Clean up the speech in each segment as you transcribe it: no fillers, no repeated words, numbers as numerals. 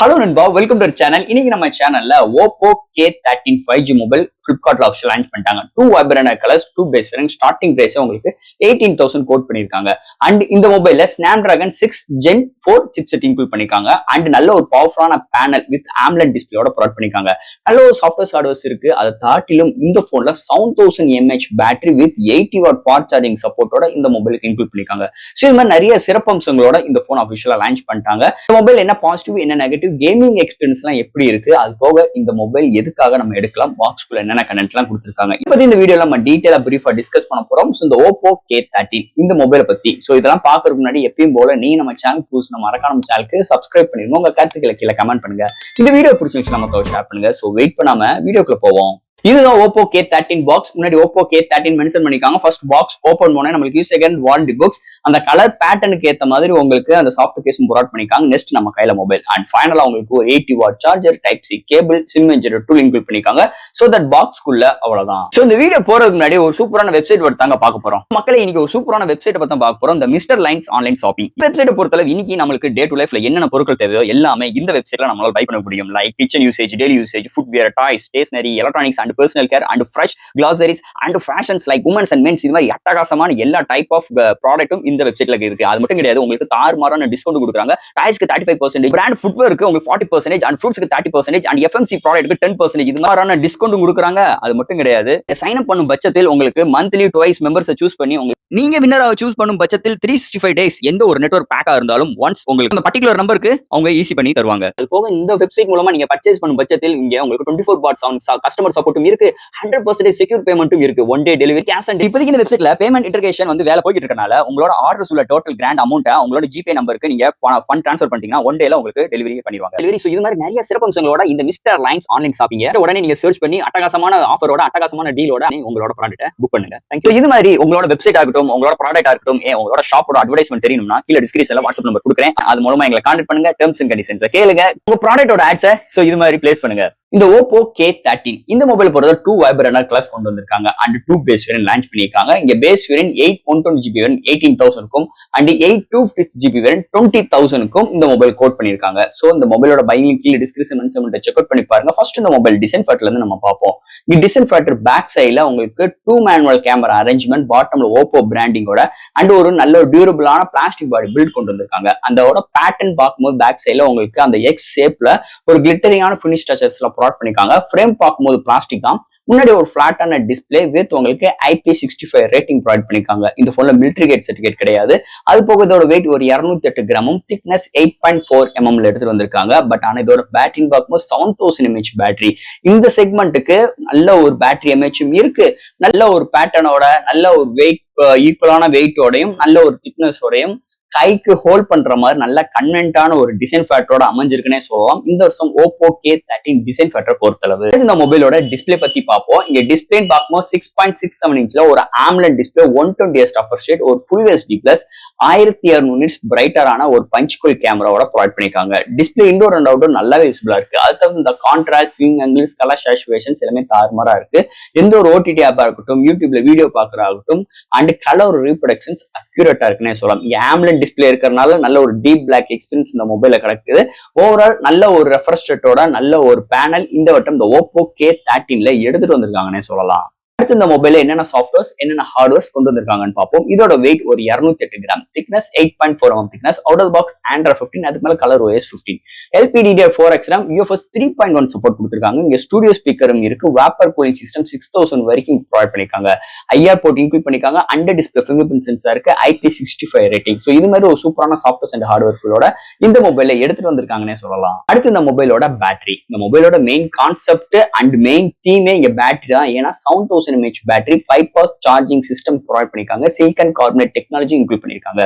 Hello நண்பா, welcome to channel. இன்னைக்கு நம்ம சேனல்ல Oppo K13 5G மொபைல் Flipkartல ஆப்ஷன் லான்ச் பண்ணிட்டாங்க. 2 vibrant colours, 2 base variant, starting price உங்களுக்கு 18,000 கோட் பண்ணிருக்காங்க. அண்ட் இந்த மொபைல்ல Snapdragon 6 Gen 4 சிப்செட் இன்க்ளூட் பண்ணிருக்காங்க. அண்ட் நல்ல ஒரு பவர்ஃபுல்லான பேனல் வித் AMOLED டிஸ்பிளேயோட ப்ரொவைட் பண்ணிருக்காங்க. நல்ல ஒரு சாஃப்ட்வேர் ஹார்ட்வேர்ஸ் இருக்கு. அதை தாட்டிலும் இந்த போன்ல 7000 mAh battery with 80 watt fast charging சப்போர்ட்டோட இந்த மொபைலுக்கு இன்க்ளூட் பண்ணிருக்காங்க. ஸோ இது மாதிரி நிறைய சிறப்பம்சங்களோட இந்த போன் அபிஷியலா லான்ச் பண்ணிட்டாங்க. இந்த மொபைல் என்ன பாசிட்டிவ், என்ன நெகட்டிவ், கேமிங் எக்ஸ்பீரியன்ஸ் எல்லாம் எப்படி இருக்கு, அது போக இந்த மொபைல் எதுக்காக நம்ம எடுக்கலாம், பாக்ஸ்குள்ள என்னென்ன கண்டென்ட் எல்லாம் கொடுத்திருக்காங்க, இப்ப இந்த வீடியோல நம்ம டீடைலா பிரீஃபா டிஸ்கஸ் பண்ண போறோம். இந்த Oppo K13 இந்த மொபைலை பத்தி. சோ இதெல்லாம் பாக்குறதுக்கு முன்னாடி எப்பயும் போல நீ நம்ம சேனல் புதுசு மறக்காம சேனலுக்கு சப்ஸ்கிரைப் பண்ணிருங்க. உங்க கருத்துக்களை கீழே கமெண்ட் பண்ணுங்க. இந்த வீடியோ பிடிச்சிருந்துச்சு நம்ம ஷேர் பண்ணுங்க. சோ வெயிட் பண்ணாம வீடியோக்குள்ள போவோம். இதுதான் Oppo K13 பாக்ஸ். முன்னாடி Oppo K13 மென்ஷன் பண்ணிருக்காங்க. ஃபர்ஸ்ட் பாக்ஸ் ஓபன் பண்ணா நம்மளுக்கு செகண்ட் வாரண்டி பாக்ஸ், அந்த கலர் பேட்டர்னுக்கு ஏத்த மாதிரி உங்களுக்கு அந்த சாஃப்ட் கேஸும் ப்ரொவைட் பண்ணிருக்காங்க. நெக்ஸ்ட் நம்ம கையில மொபைல் அண்ட் ஃபைனலா உங்களுக்கு ஒரு 80 watt charger, type C cable, sim injector tool include பண்ணிருக்காங்க. சோ தட் பாக்ஸ்க்குள்ள அவ்வளவுதான். சோ இந்த வீடியோ போறதுக்கு முன்னாடி ஒரு சூப்பரான வெப்சைட் தாங்க பார்க்க போறோம். மக்களே, இன்னைக்கு ஒரு சூப்பரான வெப்சைட் பத்தி பார்க்க போறோம். இந்த மிஸ்டர் லைன்ஸ் ஆன்லைன் ஷாப்பிங் வெப்சைட்டை பொறுத்தளவு இன்னைக்கு நம்மளுக்கு டே டு லைஃப்ல என்னென்ன பொருட்கள் தேவையோ எல்லாமே இந்த வெப்சைட்ல நம்மளால பை பண்ண முடியும். Like kitchen usage, daily usage, footwear, toys, stationery, electronics and personal care and fresh glossarides and fashions like women's and men's. இது மாதிரி அட்டகாசமான எல்லா டைப் ஆஃப் ப்ராடக்ட்டும் இந்த வெப்சைட்ல இருக்கு. அது மட்டும் கிடையாது, உங்களுக்கு தாறுமாறான டிஸ்கவுண்ட் கொடுக்குறாங்க. டாய்ஸ்க்கு 35%, பிராண்ட் ஃபுட்வேருக்கு உங்களுக்கு 40% அண்ட் ஃப்ரூட்ஸ்க்கு 30% அண்ட் FMC ப்ராடக்ட்க்கு 10%. இது மாதிரியான டிஸ்கவுண்ட் கொடுக்குறாங்க. அது மட்டும் கிடையாது, சைன் அப் பண்ணும் பட்சத்தில் உங்களுக்கு மந்த்லி டுவைஸ் மெம்பர்ஸை சூஸ் பண்ணி உங்களுக்கு நீங்க வின்னராக சூஸ் பண்ணும் பட்சத்தில் 365 டேஸ் எந்த ஒரு நெட்வொர்க் பேக்கா இருந்தாலும் ஒன்ஸ் உங்களுக்கு அந்த பர்டிகுலர் நம்பருக்கு அவங்க ஈஸி பண்ணி தருவாங்க. அது போக இந்த வெப்சைட் மூலமா நீங்க பர்ச்சேஸ் பண்ணும் பட்சத்தில் இங்க உங்களுக்கு 24/7 கஸ்டமர் சப்போர்ட்டும் இருக்கு, 100% செக்யூர் பேமெண்ட்டும் இருக்கு, one day delivery, cash on. இப்போதைக்கு இந்த வெப்சைட்ல பேமெண்ட் இன்டகிரேஷன் வேலை போயிட்டு இருக்கனால உங்களோட ஆர்டர்ஸ் உள்ள டோட்டல் கிராண்ட் அமௌண்ட் உங்களோட ஜிபே நம்பருக்கு நீங்க ஃபண்ட் ட்ரான்ஸ்ஃபர் பண்ணிட்டீங்கன்னா ஒன் டேல உங்களுக்கு டெலிவரி பண்ணிடுவாங்க. டெலிவரி. இது மாதிரி நிறைய சிறப்பம்சங்களோட இந்த மிஸ்டர் லைன்ஸ் ஆன்லைன் ஷாப்பிங் உடனே நீங்க சர்ச் பண்ணி அட்டகாசமான ஆஃபரோட, அட்டகாசமான டீலோட உங்களோட ப்ராடக்ட்டை புக் பண்ணுங்க. தேங்க்யூ. இது மாதிரி உங்களோட வெப்சைட் ஆகட்டும், உங்களோட ப்ராடக்ட் ஆகட்டும், உங்களோட ஷாப்போட அட்வர்டைஸ்மெண்ட் தெரியணும்னா கீழே டிஸ்கிரிப்ஷன்ல வாட்ஸ்அப் நம்பர் கொடுக்குறேன். அது மூலமா எங்களை கான்டாக்ட் பண்ணுங்க. டெர்ம்ஸ் அண்ட் கண்டிஷன்ஸ் கேளுங்க. உங்க ப்ராடக்ட்டோட ஆட்ஸை இது மாதிரி பிளேஸ் பண்ணுங்க. இந்த Oppo K13 இந்த மொபைல் பொறுத்த 2 வைப்ரன்ட் கலர்ஸ் கொண்டு வந்திருக்காங்க அண்ட் 2 பேஸ் வேரியன்ட் லான்ச் பண்ணிருக்காங்க. இங்க பேஸ் வேரியன்ட் 8 120GB வேரியன்ட் 18,000க்கும் அண்ட் 8 256GB வேரியன்ட் 20,000க்கும் இந்த மொபைல் கோட் பண்ணிருக்காங்க. சோ இந்த மொபைலோட பையிங் கீழே டிஸ்கிரிப்ஷன் மென்ஷன்ல செக் அவுட் பண்ணி பாருங்க. ஃபர்ஸ்ட் இந்த மொபைல் டிசைன் ஃபேக்டர்ல இருந்து நம்ம பார்ப்போம். இந்த டிசைன் ஃபேக்டர் பேக் சைடுல உங்களுக்கு 2 மேனுவல் கேமரா அரேஞ்ச்மெண்ட், பாட்டம்ல Oppo பிராண்டிங்கோட அண்ட் ஒரு நல்ல ஒரு டியூரபிளான பிளாஸ்டிக் பாடி பில்ட் கொண்டு வந்திருக்காங்க. அதோட பேட்டர்ன் பார்க்கும்போது பேக் சைடுல உங்களுக்கு அந்த எக்ஸ் ஷேப்ல ஒரு கிளிட்டரிங்கான ஃபினிஷ் டச்சஸ்ல ப்ரொவைட் பண்ணிருக்காங்க. ஃப்ரேம் பார்க்கும்போது பிளாஸ்டிக் தான். முன்னாடி ஒரு ஃபிளாட்டான டிஸ்பிளே வித் உங்களுக்கு IP65 ரேட்டிங் ப்ரொவைட் பண்ணிருக்காங்க. இந்த போன்ல மிலிட்டரி கேட் சர்டிபிகேட் கிடையாது. அது போக இதோட வெயிட் ஒரு 208 கிராமும், திக்னஸ் 8.4 mm எடுத்துட்டு வந்திருக்காங்க. பட் ஆனா இதோட பேட்டரின்னு பார்க்கும்போது 7000 mAh பேட்டரி. இந்த செக்மெண்ட்டுக்கு நல்ல ஒரு பேட்டரி எம்ஏச்சும் இருக்கு. நல்ல ஒரு பேட்டர்னோட, நல்ல ஒரு வெயிட், ஈக்குவலான வெயிட்டோடையும், நல்ல ஒரு திக்னஸோடையும், கைக்கு ஹோல்ட் பண்ற மாதிரி நல்ல கன்வென்ட்டான ஒரு டிசைன் ஃபேக்டரோட அமைஞ்சிருக்குன்னே சொல்லலாம். இந்த வருஷம் Oppo K13 டிசைன் ஃபேக்டர் பொறுத்தளவு. இந்த மொபைலோட டிஸ்பிளே பத்தி பார்ப்போம். இங்க டிஸ்பிளே பார்க்கும்போது 6.67 இன்ச்ல ஒரு AMOLED display, 120Hz refresh rate, ஒரு Full HD Plus, 1200 nits பிரைட்டரான ஒரு பஞ்ச் கோல் கேமராவோட ப்ரொவைட் பண்ணிருக்காங்க. டிஸ்பிளே இன்டோர் அண்ட் அவுட்டோர் நல்லாவே விசிபிளா இருக்கு. அது தவிர இந்த contrast, swing angles, colour saturations எல்லாமே தாறுமாறா இருக்கு. எந்த ஒரு OTT ஆப்பா இருக்கட்டும், யூடியூப்ல வீடியோ பார்க்கறாகட்டும் அண்ட் கலர் ரீப்ரொடக்ஷன்ஸ் அக்யூரேட்டா இருக்குன்னே சொல்லலாம். இங்க AMOLED டிஸ்பிளே இருக்கிறதுனால நல்ல ஒரு டீப் பிளாக் எக்ஸ்பீரியன்ஸ் இந்த மொபைல கிடைக்குது. ஓவரால் நல்ல ஒரு ரெஃப்ரெஷ் ரேட்டோட நல்ல ஒரு பேனல் இந்த வட்டம் இந்த Oppo K13ல எடுத்துட்டு வந்திருக்காங்கன்னே சொல்லலாம். அடுத்து இந்த மொபைல என்னென்ன சாஃப்ட்வேர்ஸ், என்னென்ன ஹார்ட்வேர்ஸ் கொண்டு வந்திருக்காங்கன்னு பார்ப்போம். இதோட வெயிட் ஒரு 208 gram, thickness 8.4 mm thickness, out of box Android 15, அதுக்கு மேல colour OS 15, LPDDR4X RAM, UFS 3.1 support கொடுத்திருக்காங்க. இங்க ஸ்டுடியோ ஸ்பீக்கரும் இருக்கு. வேப்பர் கூலிங் சிஸ்டம் 6000 வரைக்கும் ப்ரொவைட் பண்ணிருக்காங்க. IR போர்ட் இன்க்ளூட் பண்ணிருக்காங்க. Under display finger print sensor இருக்கு. IP65 rating. சோ இது மாதிரி ஒரு சூப்பரான சாஃப்ட்வேர்ஸ் அண்ட் ஹார்ட்வேர்களோட இந்த மொபைல எடுத்துட்டு வந்திருக்காங்கன்னே சொல்லலாம். அடுத்து இந்த மொபைலோட பேட்டரி. இந்த மொபைலோட மெயின் கான்செப்ட் அண்ட் மெயின் தீமே இங்க பேட்டரி தான். ஏன்னா 7000 mAh battery, 5 fast charging system provide பண்ணிருக்காங்க. சிலிகான் கார்பனேட் டெக்னாலஜி இன்க்ளூட் பண்ணிருக்காங்க.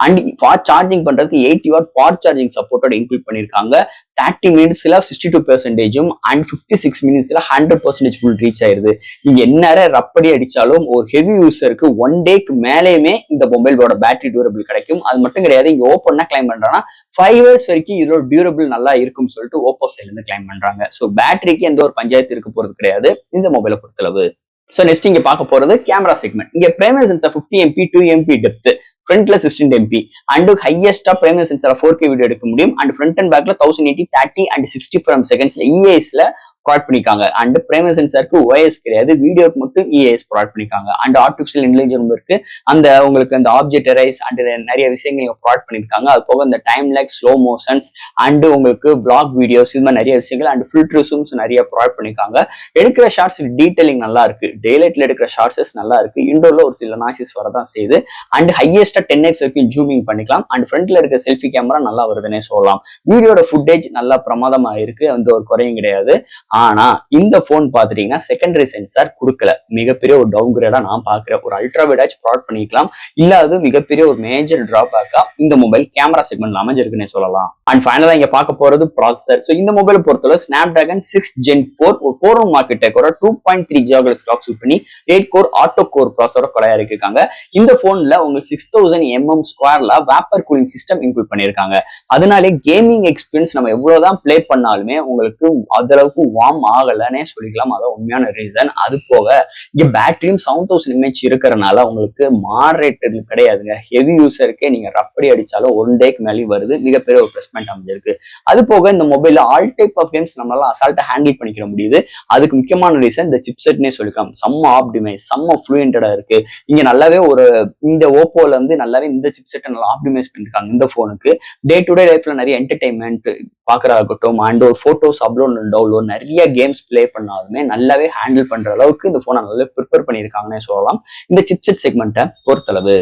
அண்ட் ஃபாஸ்ட் சார்ஜிங் பண்றதுக்கு 80 வாட் ஃபாஸ்ட் சார்ஜிங் சப்போர்ட்டோட இன்க்ளூட் பண்ணிருக்காங்க. 30 மினிட்ஸ்ல 62% அண்ட் 56 மினிட்ஸ்ல 100% ஃபுல் ரீச் ஆயிருது. நீங்க என்ன ரப்படி அடிச்சாலும் ஒரு ஹெவி யூசருக்கு 1 டேக்கு மேலேயுமே இந்த மொபைலோட பேட்டரி டியூரபிள் கிடைக்கும். அது மட்டும் கிடையாது, இங்க ஓப்போ என்ன கிளைம் பண்றாங்கன்னா 5 years வரைக்கும் இதோட டியூரபிள் நல்லா இருக்கும்னு சொல்லிட்டு ஓப்போ சைட்ல இருந்து கிளைம் பண்றாங்க. சோ பேட்டரிக்கு எந்த ஒரு பஞ்சாயத்து இருக்க போறது கிடையாது இந்த மொபைலை பொறுத்தளவு. சோ நெக்ஸ்ட் இங்க பார்க்க போறது கேமரா செக்மெண்ட். இங்க primary sensor 50 MP 2 MP depth, ஃப்ரண்ட்ல 16 MP அண்ட் ஹையஸ்டா பிரைமரி சென்சார் 4K வீடியோ எடுக்க முடியும். அண்ட் ஃப்ரண்ட் அண்ட் பேக்ல 1080 30 அண்ட் 60 ஃப்ரேம் செகண்ட்ஸ்ல EASல ப்ரொவைட் பண்ணிருக்காங்க. அண்ட் பிரைமரி சென்சாருக்கு OIS கிடையாது, வீடியோக்கு மட்டும் EAS ப்ரொவைட் பண்ணிருக்காங்க. அண்ட் ஆர்டிஃபிஷியல் இன்டெலிஜென்ஸ் இருக்கு, அந்த உங்களுக்கு அந்த ஆப்ஜெக்ட் எரைஸ் அண்ட் நிறைய விஷயங்கள் ப்ரொவைட் பண்ணிருக்காங்க. அது போக இந்த time lakhs, slow motions and உங்களுக்கு பிளாக் வீடியோஸ், இது மாதிரி நிறைய விஷயங்கள் அண்ட் ஃபில்டர்ஸும் நிறைய ப்ரொவைட் பண்ணிருக்காங்க. எடுக்கிற ஷார்ட்ஸ் டீடைலிங் நல்லா இருக்கு, டேலைட்ல எடுக்கிற ஷார்ட்ஸஸ் நல்லா இருக்கு, இண்டோர்ல ஒரு சில நாய்ஸஸ் வரதான் செய்யுது. அண்ட் ஹையஸ்டா 10x வரைக்கும் ஜூமிங் பண்ணிக்கலாம். அண்ட் ஃப்ரண்ட்ல இருக்க செல்ஃபி கேமரா நல்லா வருதுன்னே சொல்லலாம். வீடியோட ஃபுட்டேஜ் நல்லா பிரமாதமா இருக்கு, அந்த ஒரு குறையும் கிடையாது. ஆனா இந்த போன் பாத்துட்டீங்கன்னா செகண்டரி சென்சார் கொடுக்கல, மிகப்பெரிய ஒரு டவுன் கிரேடா நான் பாக்குறேன். ஒரு அல்ட்ரா வைடாச்சு ப்ரொவைட் பண்ணிக்கலாம், இல்லாத மிகப்பெரிய ஒரு மேஜர் டிராபேக்கா இந்த மொபைல் கேமரா செக்மெண்ட்ல அமைஞ்சிருக்குன்னு சொல்லலாம். அண்ட் ஃபைனலா இங்க பார்க்க போறது ப்ராசஸர். சோ இந்த மொபைல் பொறுத்தவரை ஸ்னாப்டிராகன் 6 Gen 4 4 மார்க்கெட்டோட 2.3 GHz கிளாக் யூஸ் பண்ணி 8 கோர் ஆட்டோ கோர் ப்ராசஸரோட கொலையா இருக்காங்க. இந்த போன்ல உங்களுக்கு 6000 mm ஸ்கொயர்ல வேப்பர் கூலிங் சிஸ்டம் இன்க்ளூட் பண்ணிருக்காங்க. அதனாலே கேமிங் எக்ஸ்பீரியன்ஸ் நம்ம எவ்வளவுதான் பிளே பண்ணாலுமே உங்களுக்கு அந்த அளவுக்கு வார்ம் ஆகலன்னே சொல்லிக்கலாம். அதான் உண்மையான ரீசன். அது போக இங்க பேட்டரியும் 7000 mAh இருக்கிறனால உங்களுக்கு மாடரேட்டர் கிடையாதுங்க. ஹெவி யூசருக்கே நீங்க ரப்படி அடிச்சாலும் 1 டேக்கு மேலே வருது, மிகப்பெரிய ஒரு பிளஸ் பாயிண்ட் அமைஞ்சிருக்கு. அது போக இந்த மொபைல்ல ஆல் டைப் ஆஃப் கேம்ஸ் நம்மளால அசால்ட்டா ஹேண்டில் பண்ணிக்க முடியுது. அதுக்கு முக்கியமான ரீசன் இந்த சிப்செட்னே சொல்லிக்கலாம். செம்ம ஆப்டிமைஸ், செம்ம ஃப்ளூயண்டடா இருக்கு. இங்க நல்லாவே ஒரு இந்த ஓப்போல இருந்து நல்லாவே இந்த சிப்செட்டை நல்லா ஆப்டிமைஸ் பண்ணிருக்காங்க. இந்த போனுக்கு டே டு டே லைஃப்ல நிறைய என்டர்டைன்மெண்ட் பாக்குறதாகட்டும் அண்ட் ஒரு போட்டோஸ் அப்லோட் டவுன்லோட் நிறைய கேம்ஸ் பிளே பண்ணாலுமே நல்லாவே ஹேண்டில் பண்ற அளவுக்கு இந்த போனை நல்லா ப்ரிப்பேர் பண்ணியிருக்காங்கன்னு சொல்லலாம் இந்த சிப்செட் செக்மெண்ட்டை பொறுத்தளவு.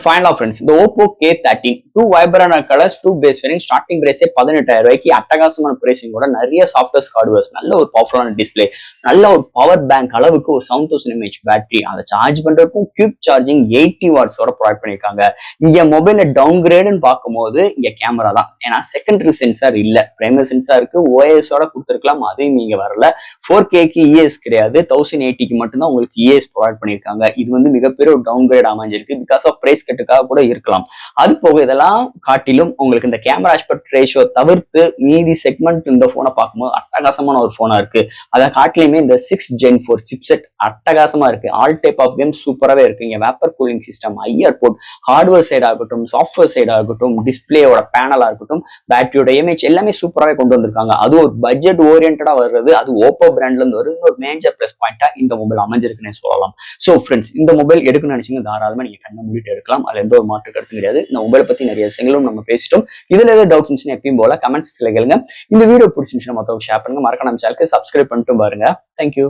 ஃபைனலா ஃப்ரெண்ட்ஸ், இந்த Oppo K13 2 vibrant colours 2 base variant starting பிரைஸே 18000 ரூபாய்க்கு அட்டகாசமான பிரைசிங் கூட நிறைய சாஃப்ட்வேர்ஸ் ஹார்ட்வேர்ஸ், நல்ல ஒரு பவர்ஃபுல்லான டிஸ்பிளே, நல்ல ஒரு பவர் பேங்க் அளவுக்கு ஒரு 7000 mAh பேட்டரி, அதை சார்ஜ் பண்றதுக்கும் குயிக் சார்ஜிங் 80 வாட்ஸோட ப்ரொவைட் பண்ணிருக்காங்க. இங்க மொபைல்ல டவுன் கிரேடுன்னு பார்க்கும்போது இங்க கேமரா தான், ஏன்னா செகண்டரி சென்சார் இல்ல, பிரைமரி சென்சாருக்கு OIS-ஓட கொடுத்துருக்கலாம், அதையும் இங்க வரல. 4K-க்கு EAS கிடையாது, 1080க்கு மட்டும்தான் உங்களுக்கு EAS ப்ரொவைட் பண்ணிருக்காங்க. இது வந்து மிகப்பெரிய ஒரு டவுன் கிரேட் அமைஞ்சிருக்கு, பிகாஸ் ஆஃப் பிரைஸ் கட்டுக்காக கூட இருக்கலாம். அது போக இதெல்லாம் காட்டிலும் உங்களுக்கு இந்த கேமரா ஆஸ்பெக்ட் ரேஷியோ தவிர்த்து மீதி செக்மெண்ட் இந்த போனை பார்க்கும்போது அட்டகாசமான ஒரு போனா இருக்கு. அதை காட்டிலுமே இந்த 6 Gen 4 சிப்செட் அட்டகாசமா இருக்கு. ஆல் டைப் ஆஃப் கேம் சூப்பராகவே இருக்கு. இங்க vapour cooling system, IR port, hardware சைடா இருக்கட்டும், சாஃப்ட்வேர் சைடா இருக்கட்டும், டிஸ்பிளேயோட பேனலா இருக்கட்டும், பேட்டரியோட இமேஜ் எல்லாமே சூப்பராகவே கொண்டு வந்திருக்காங்க. அது ஒரு பட்ஜெட் ஓரியன்டா வர்றது, அது ஓப்போ பிராண்ட்ல இருந்து வருது, ஒரு மேஜர் பிளஸ் பாயிண்டா இந்த மொபைல் அமைஞ்சிருக்குன்னு சொல்லலாம். சோ ஃப்ரெண்ட்ஸ், இந்த மொபைல் எடுக்கணும்னு நினைச்சீங்க தாராளமா நீங்க கண்ணை மூடிட்டு எடுக்கலாம், அதுல எந்த ஒரு மாற்று கருத்து கிடையாது. இந்த மொபைலை பத்தி நிறைய விஷயங்களும் நம்ம பேசிட்டோம். இதுல ஏதாவது டவுட்ஸ் இருந்துச்சுன்னா எப்பயும் போல கமெண்ட்ஸ்ல கேளுங்க. இந்த வீடியோ பிடிச்சிருந்துச்சுன்னா மத்தவங்க ஷேர் பண்ணுங்க. மறக்காம நம்ம சேனலுக்கு சப்ஸ்கிரைப் பண்ணிட்டு பாருங்க. தேங்க்யூ.